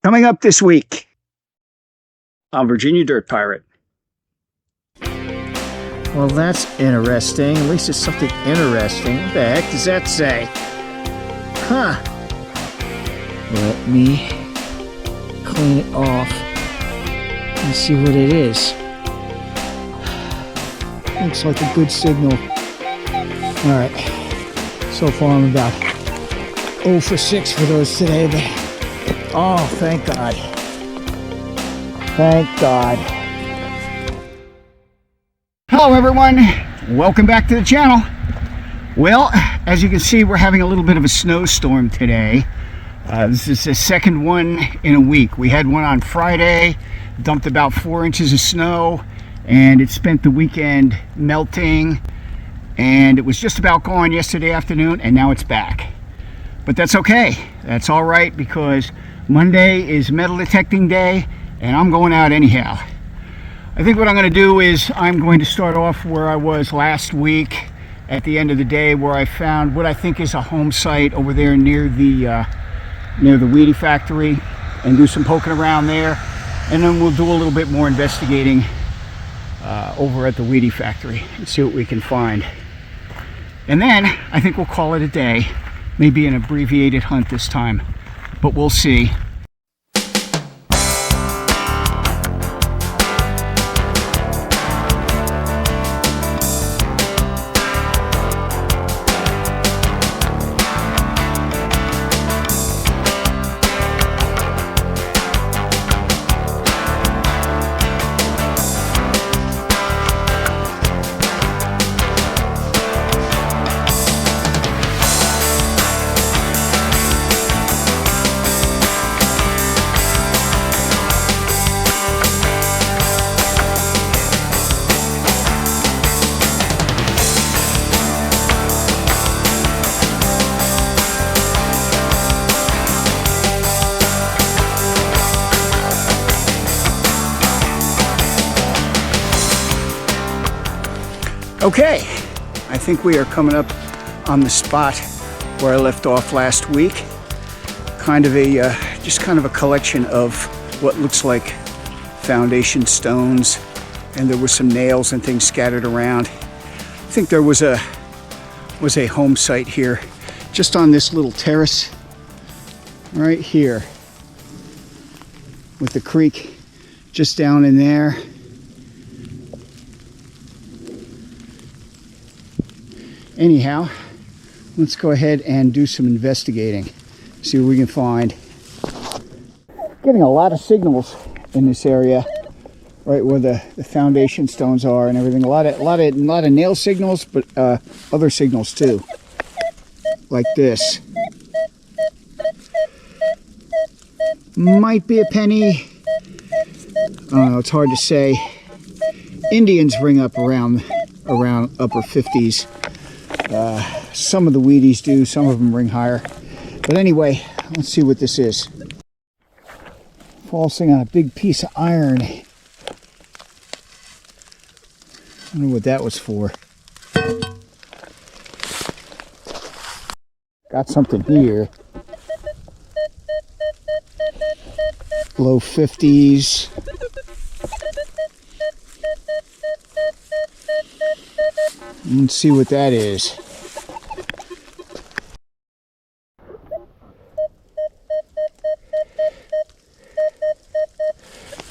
Coming up this week on Virginia Dirt Pirate. Well, that's interesting. At least it's something interesting. What the heck does that say? Huh. Let me clean it off and see what it is. Looks like a good signal. Alright. So far I'm about 0 for 6 for those today, but oh, thank God. Thank God. Hello everyone, welcome back to the channel. Well, as you can see, we're having a little bit of a snowstorm today. This is the second one in a week. We had one on Friday, dumped about 4 inches of snow, and it spent the weekend melting, and it was just about gone yesterday afternoon, and now it's back. But that's okay. That's all right, because Monday is metal detecting day, and I'm going out anyhow. I think what I'm going to do is I'm going to start off where I was last week at the end of the day, where I found what I think is a home site over there near the weedy factory, and do some poking around there, and then we'll do a little bit more investigating over at the weedy factory and see what we can find. And then I think we'll call it a day, maybe an abbreviated hunt this time, but we'll see. Okay, I think we are coming up on the spot where I left off last week. Kind of a, just kind of a collection of what looks like foundation stones, and there were some nails and things scattered around. I think there was a home site here, just on this little terrace right here, with the creek just down in there. Anyhow, let's go ahead and do some investigating, see what we can find. Getting a lot of signals in this area, right where the foundation stones are and everything. A lot of nail signals, but other signals too, like this. Might be a penny. I don't know, it's hard to say. Indians ring up around upper 50s. Some of the Wheaties do, some of them ring higher. But anyway, let's see what this is. Falsing on a big piece of iron. I don't know what that was for. Got something here. Low 50s. Let's see what that is.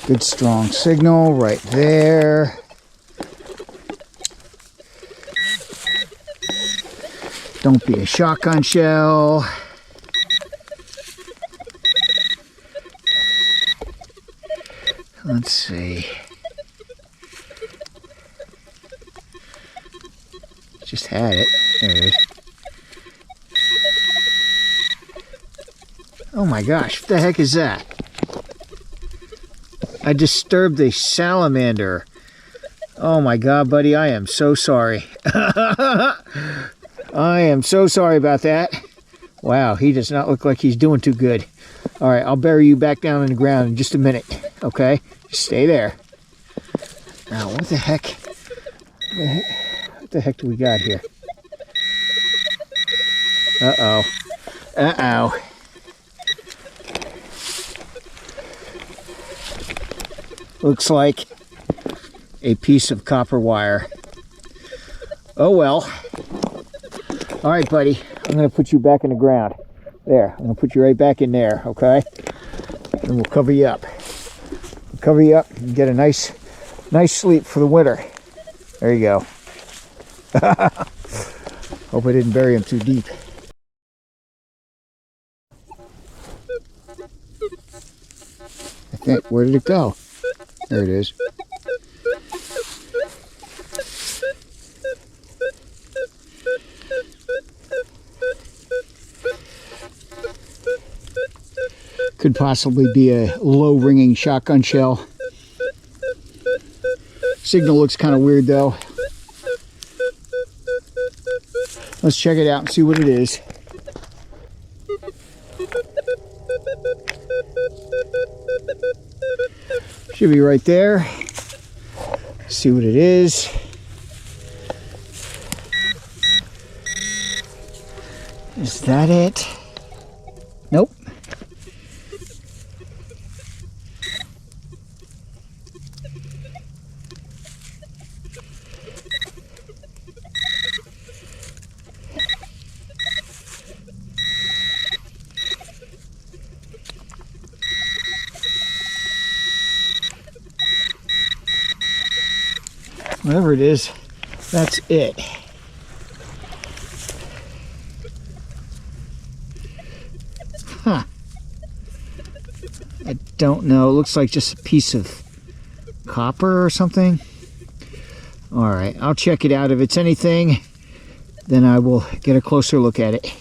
Good strong signal right there. Don't be a shotgun shell. Let's see. Just had it. There it is. Oh my gosh, what the heck is that? I disturbed a salamander. Oh my God, buddy, I am so sorry. I am so sorry about that. Wow, he does not look like he's doing too good. All right, I'll bury you back down in the ground in just a minute, okay? Just stay there. Now, what the heck? What the heck do we got here? Uh-oh. Uh-oh. Looks like a piece of copper wire. Oh well. All right, buddy. I'm going to put you back in the ground. There. I'm going to put you right back in there, okay? And we'll cover you up. We'll cover you up and get a nice sleep for the winter. There you go. Hope I didn't bury him too deep. I think, where did it go? There it is. Could possibly be a low ringing shotgun shell. Signal looks kind of weird though. Let's check it out and see what it is. Should be right there. See what it is. Is that it? Nope. Whatever it is, that's it. Huh. I don't know. It looks like just a piece of copper or something. All right, I'll check it out. If it's anything, then I will get a closer look at it.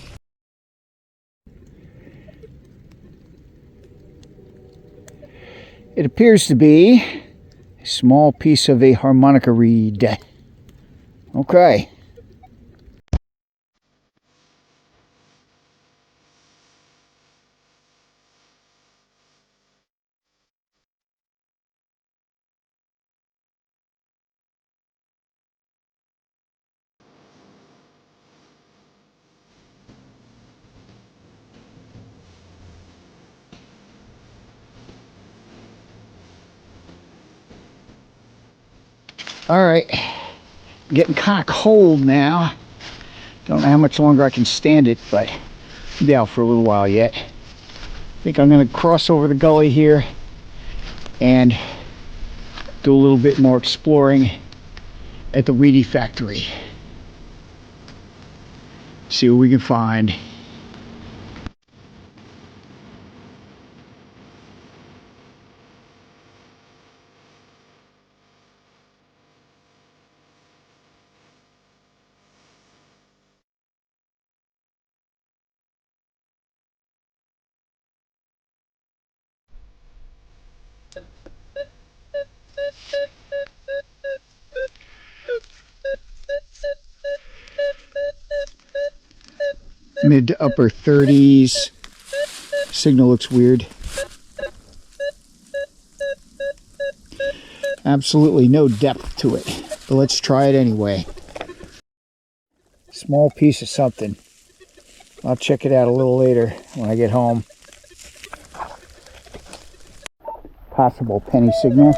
It appears to be a small piece of a harmonica reed. Okay. All right, getting kind of cold now. Don't know how much longer I can stand it, but I'll be out for a little while yet. I think I'm going to cross over the gully here and do a little bit more exploring at the weedy factory. See what we can find. Mid to upper 30s. Signal looks weird. Absolutely no depth to it, but let's try it anyway. Small piece of something. I'll check it out a little later when I get home. Possible penny signal.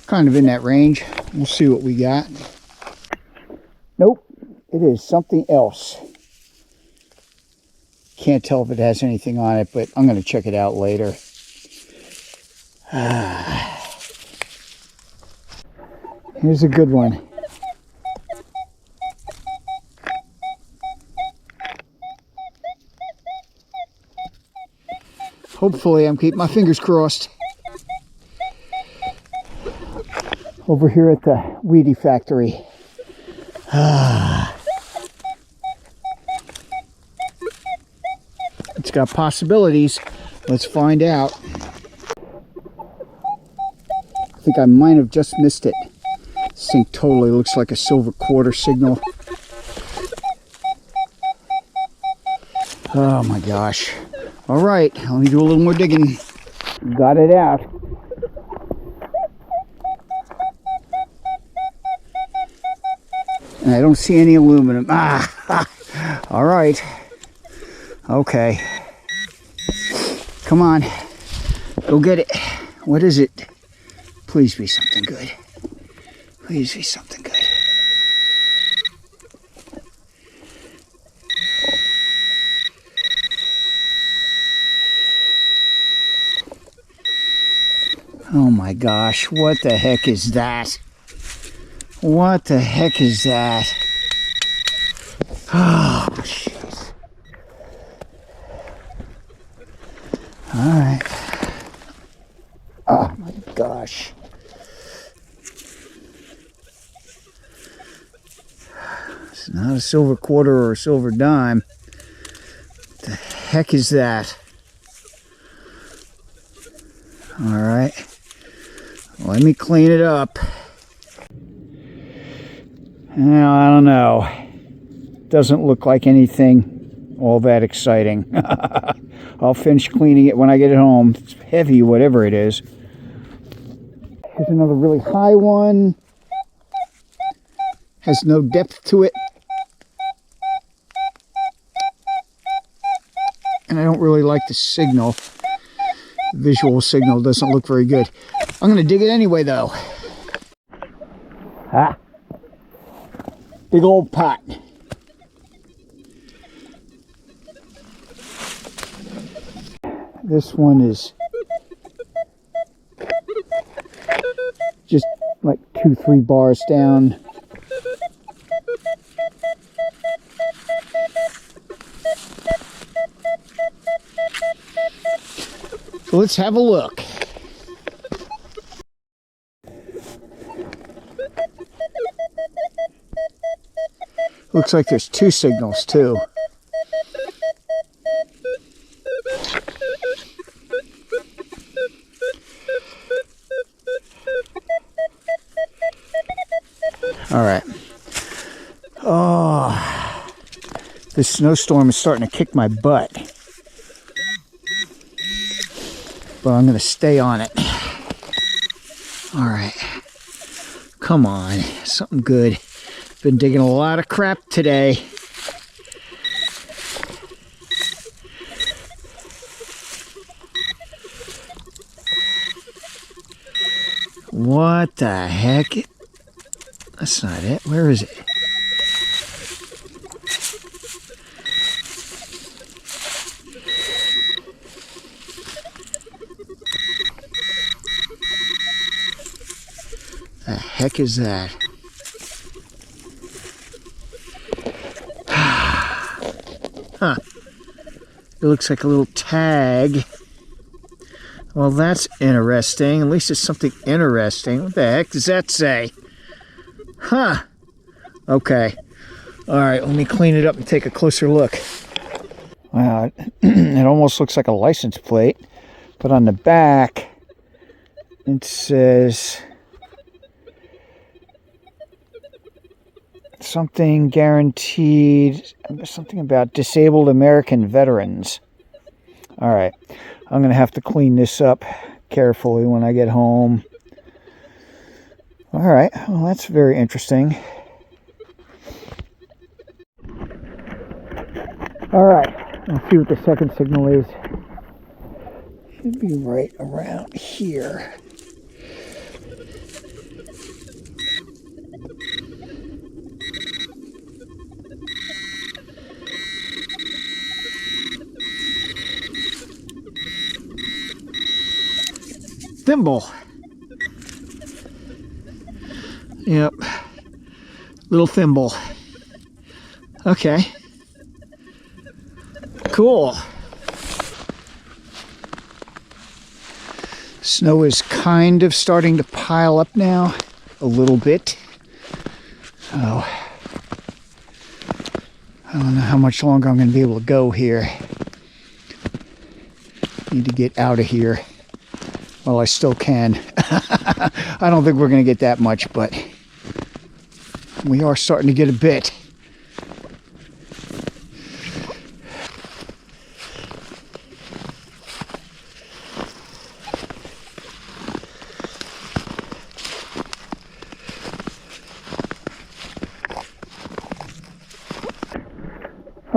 Kind of in that range. We'll see what we got. Nope, it is something else. Can't tell if it has anything on it, but I'm going to check it out later. Here's a good one. Hopefully, I'm keeping my fingers crossed. Over here at the weedy factory. It's got possibilities. Let's find out. I think I might have just missed it. This thing totally looks like a silver quarter signal. Oh my gosh. All right, let me do a little more digging. Got it out. And I don't see any aluminum. Ah, all right. Okay. Come on. Go get it. What is it? Please be something good. Please be something good. Oh my gosh, what the heck is that? What the heck is that? Oh, jeez. Alright. Oh my gosh. It's not a silver quarter or a silver dime. What the heck is that? Alright. Let me clean it up. Now, I don't know. Doesn't look like anything all that exciting. I'll finish cleaning it when I get it home. It's heavy, whatever it is. Here's another really high one. Has no depth to it. And I don't really like the signal. The visual signal doesn't look very good. I'm going to dig it anyway, though. Ah. Big old pot. This one is just like 2-3 bars down. So let's have a look. Looks like there's 2 signals too. All right. Oh, this snowstorm is starting to kick my butt. But I'm going to stay on it. All right. Come on. Something good. Been digging a lot of crap today. What the heck? That's not it. Where is it? The heck is that? Huh. It looks like a little tag. Well, that's interesting. At least it's something interesting. What the heck does that say? Huh. Okay. All right, let me clean it up and take a closer look. Wow, it almost looks like a license plate. But on the back, it says something guaranteed, something about disabled American veterans. All right, I'm going to have to clean this up carefully when I get home. All right, well, that's very interesting. All right, let's see what the second signal is. Should be right around here. Thimble. Yep. Little thimble. Okay. Cool. Snow is kind of starting to pile up now. A little bit. Oh. I don't know how much longer I'm going to be able to go here. Need to get out of here. Well, I still can. I don't think we're going to get that much, but we are starting to get a bit.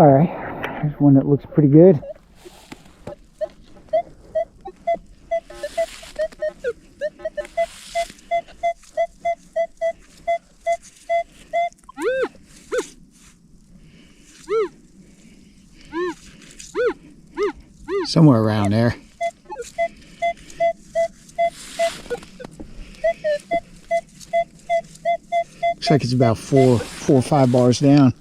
All right, there's one that looks pretty good. Somewhere around there. Looks like it's about four or 5 bars down.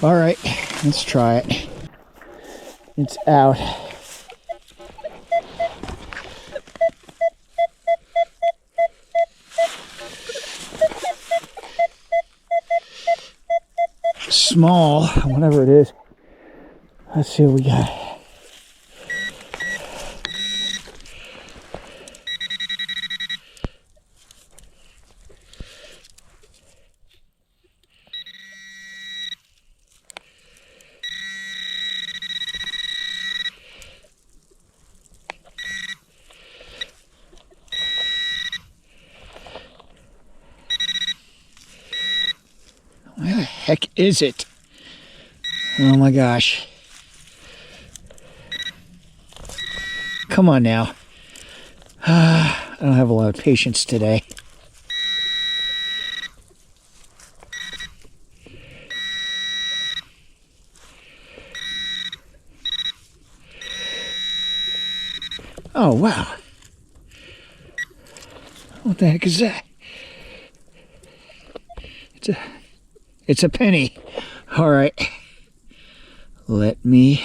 All right, let's try it. It's out. Small, whatever it is. Let's see what we got. Where the heck is it? Oh my gosh. Come on now. I don't have a lot of patience today. Oh wow. What the heck is that? It's a penny. All right. Let me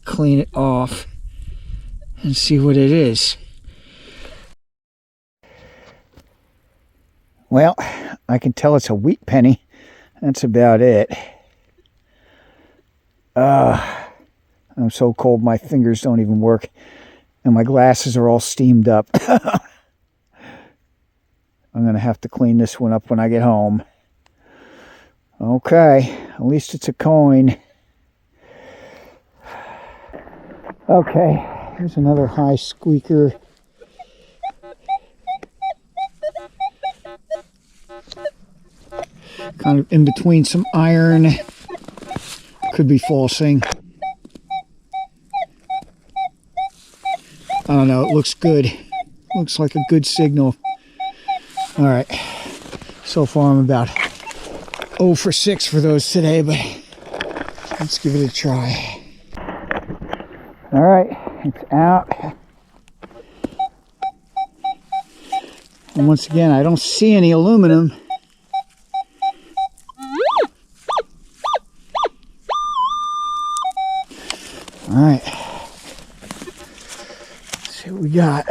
clean it off and see what it is. Well, I can tell it's a wheat penny. That's about it. I'm so cold my fingers don't even work. And my glasses are all steamed up. I'm going to have to clean this one up when I get home. Okay, at least it's a coin. Okay, here's another high squeaker. Kind of in between some iron. Could be falsing. I don't know, it looks good. Looks like a good signal. All right, so far I'm about 0 for 6 for those today, but let's give it a try. All right, it's out. And once again, I don't see any aluminum. All right, let's see what we got.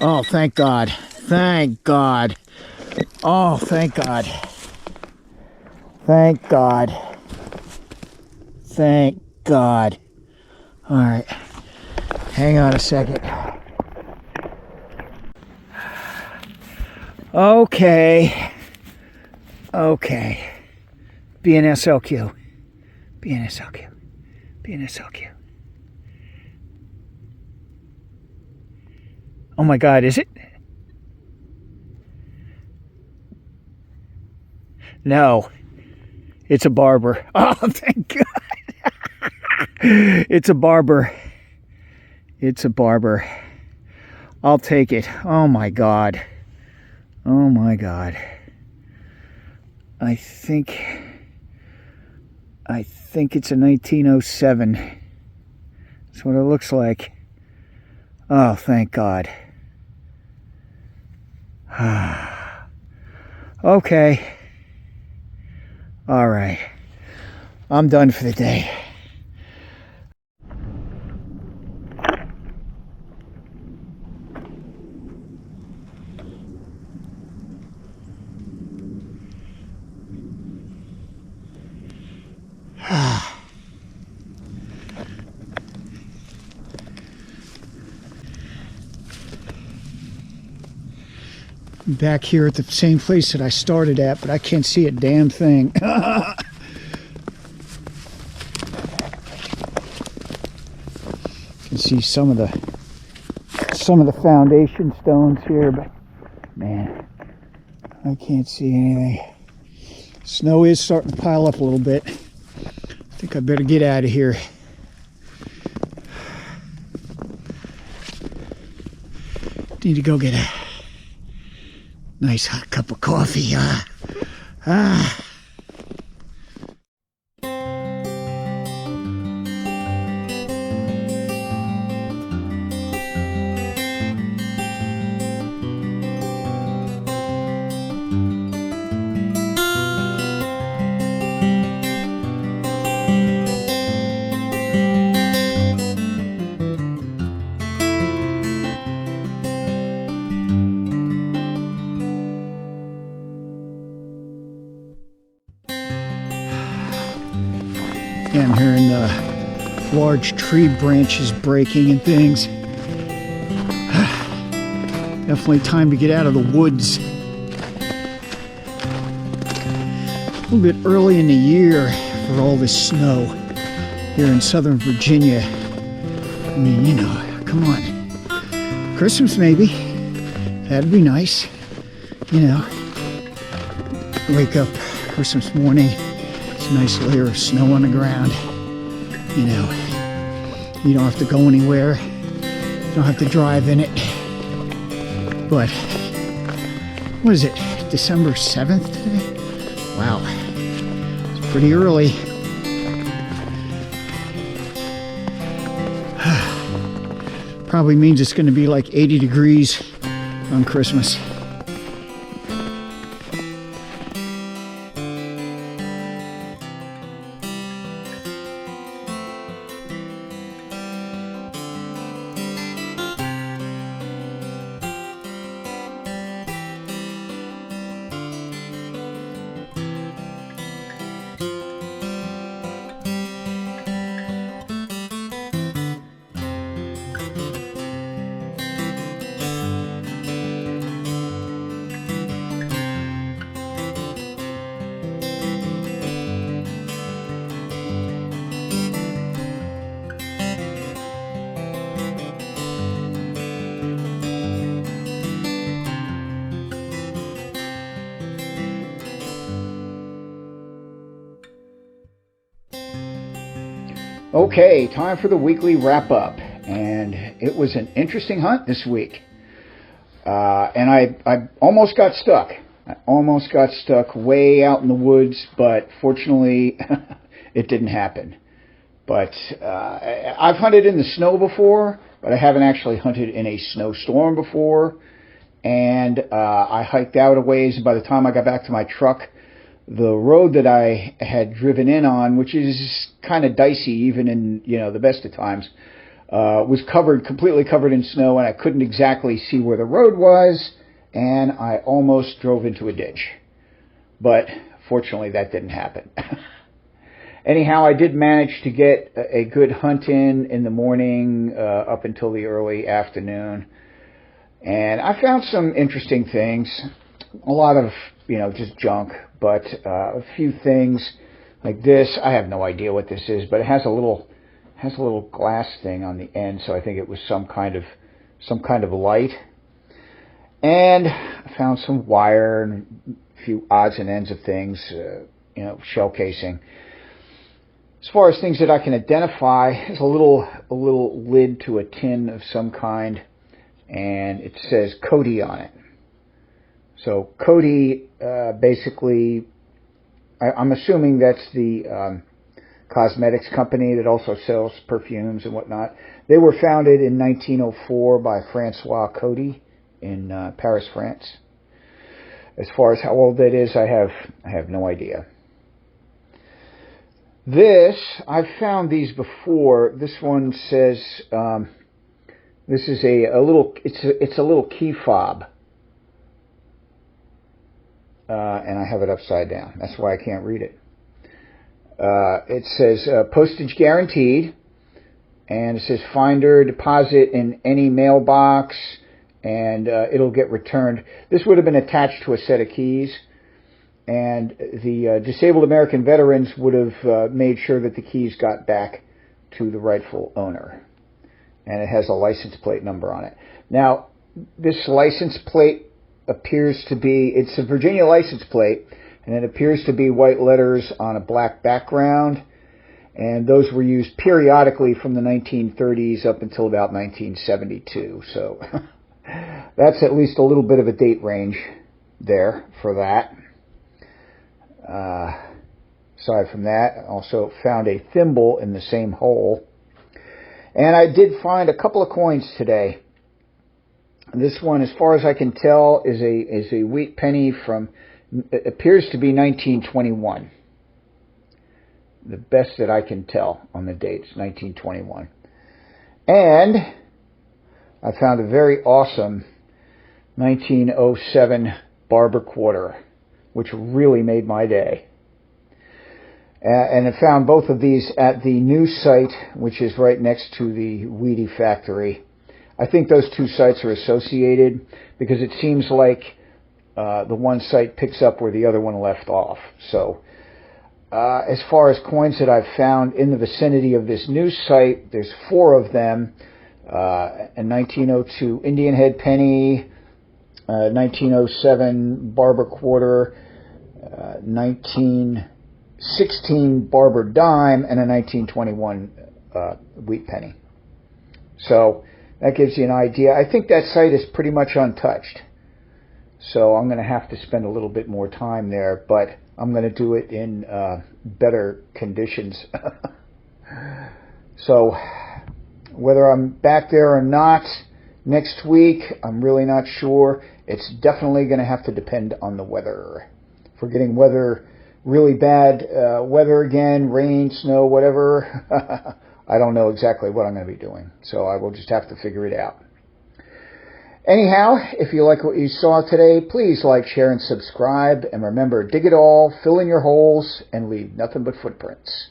Oh, thank God. Thank God. Oh, thank God. Thank God. Thank God. All right. Hang on a second. Okay. Okay. BNSLQ. BNSLQ. BNSLQ. Oh my God, is it? No, it's a barber. Oh, thank God. It's a barber. It's a barber. I'll take it. Oh my God. Oh my God. I think it's a 1907. That's what it looks like. Oh, thank God. Okay. All right. I'm done for the day. I'm back here at the same place that I started at, but I can't see a damn thing. You can see some of the foundation stones here, but man, I can't see anything. Snow is starting to pile up a little bit. I think I better get out of here. Need to go get a nice hot cup of coffee. Yeah, I'm hearing the large tree branches breaking and things. Definitely time to get out of the woods. A little bit early in the year for all this snow here in Southern Virginia. I mean, you know, come on. Christmas maybe. That'd be nice. You know, wake up Christmas morning. It's a nice layer of snow on the ground. You know, you don't have to go anywhere. You don't have to drive in it. But, what is it, December 7th today? Wow, it's pretty early. Probably means it's going to be like 80 degrees on Christmas. Okay, time for the weekly wrap-up, and it was an interesting hunt this week. And I almost got stuck. I almost got stuck way out in the woods, but fortunately, it didn't happen. But I've hunted in the snow before, but I haven't actually hunted in a snowstorm before. And I hiked out a ways, and by the time I got back to my truck, the road that I had driven in on, which is kind of dicey even in, you know, the best of times, was completely covered in snow, and I couldn't exactly see where the road was, and I almost drove into a ditch. But fortunately, that didn't happen. Anyhow, I did manage to get a good hunt in the morning up until the early afternoon, and I found some interesting things. A lot of, you know, just junk, but a few things like this. I have no idea what this is, but it has a little glass thing on the end, so I think it was some kind of light. And I found some wire and a few odds and ends of things, you know, shell casing. As far as things that I can identify, there's a little lid to a tin of some kind, and it says Cody on it. So Cody, basically, I'm assuming that's the cosmetics company that also sells perfumes and whatnot. They were founded in 1904 by Francois Cody in Paris, France. As far as how old that is, I have no idea. This, I've found these before. This one says this is a little. It's a little key fob. And I have it upside down. That's why I can't read it. It says postage guaranteed, and it says finder deposit in any mailbox, and it'll get returned. This would have been attached to a set of keys, and the disabled American veterans would have made sure that the keys got back to the rightful owner. And it has a license plate number on it. Now, this license plate appears to be, it's a Virginia license plate, and it appears to be white letters on a black background, and those were used periodically from the 1930s up until about 1972. So that's at least a little bit of a date range there for that. Aside from that, I also found a thimble in the same hole. And I did find a couple of coins today. This one, as far as I can tell, is a wheat penny from, it appears to be 1921. The best that I can tell on the dates, 1921. And I found a very awesome 1907 barber quarter, which really made my day. And I found both of these at the new site, which is right next to the Wheatie factory. I think those two sites are associated because it seems like the one site picks up where the other one left off. So as far as coins that I've found in the vicinity of this new site, there's 4 of them. A 1902 Indian head penny, 1907 barber quarter, 1916 barber dime, and a 1921 wheat penny. So that gives you an idea. I think that site is pretty much untouched. So I'm going to have to spend a little bit more time there, but I'm going to do it in better conditions. So whether I'm back there or not next week, I'm really not sure. It's definitely going to have to depend on the weather. If we're getting weather, really bad weather again, rain, snow, whatever, I don't know exactly what I'm going to be doing. So I will just have to figure it out. Anyhow, if you like what you saw today, please like, share, and subscribe. And remember, dig it all, fill in your holes, and leave nothing but footprints.